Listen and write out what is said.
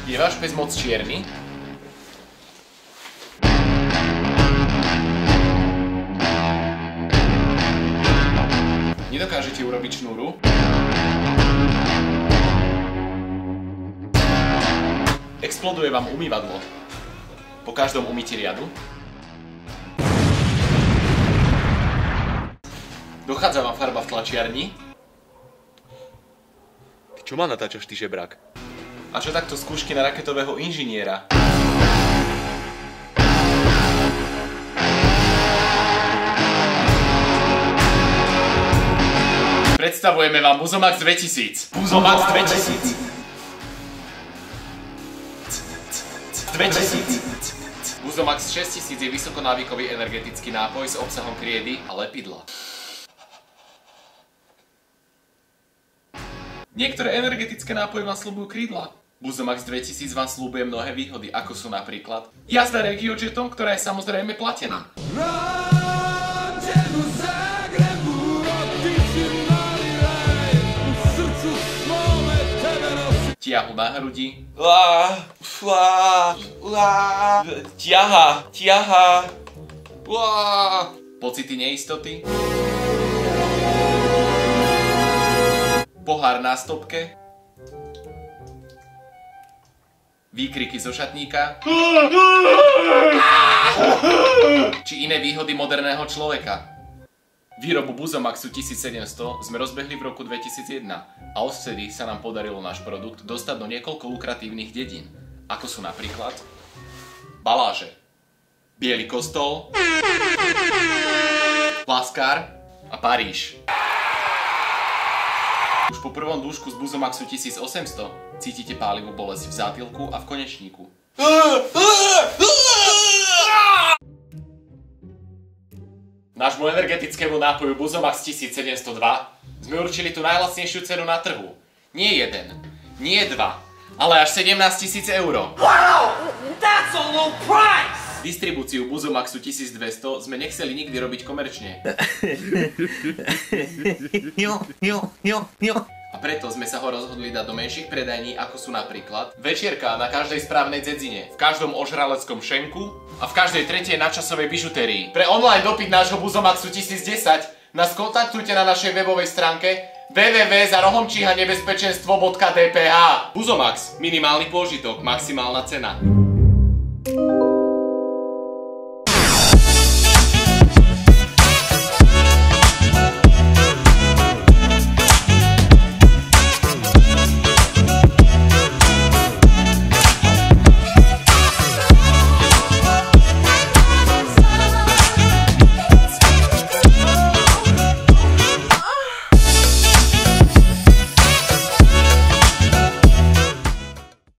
Je váš pes moc čierny? Nedokážete urobiť šnúru? Exploduje vám umývadlo po každom umytí riadu? Dochádza vám farba v tlačiarni? Ty čo ma natáčaš, ty žebrák? A čo takto skúšky na raketového inžiniera? Predstavujeme vám Buzomax 2000. Buzomax 2000. 2000. Buzomax 6000 je vysokonávykový energetický nápoj s obsahom kriedy a lepidla. Niektoré energetické nápoje vám sľubujú krídla. Buzomax 2000 vám sľubuje mnohé výhody, ako sú napríklad jazda RegioJetom, ktorá je samozrejme platená. Tiahu na hrudi. Tiaha. Pocity neistoty. Pohár na stopke. Výkriky zo šatníka. Či iné výhody moderného človeka. Výrobu Buzomaxu 1700 sme rozbehli v roku 2001 a odvtedy sa nám podarilo náš produkt dostať do niekoľko lukratívnych dedín, ako sú napríklad Baláže, Biely kostol, Laskár a Paríž. Už po prvom dúšku z Buzomaxu 1800 cítite pálivú bolesť v zátylku a v konečníku. Nášmu energetickému nápoju Buzomax 1702 sme určili tú najlacnejšiu cenu na trhu. Nie jeden, nie dva, ale až 17 000 eur. Wow! That's a low price! Distribúciu Buzomaxu 1200 sme nechceli nikdy robiť komerčne. A preto sme sa ho rozhodli dať do menších predajní, ako sú napríklad večierka na každej správnej dzedzine, v každom ožraleckom šenku a v každej tretej nadčasovej bižutérii. Pre online dopyt nášho Buzomaxu 1010 nás kontaktujte na našej webovej stránke www.zarohomčíhanebezpečenstvo.dph. Buzomax, minimálny pôžitok, maximálna cena.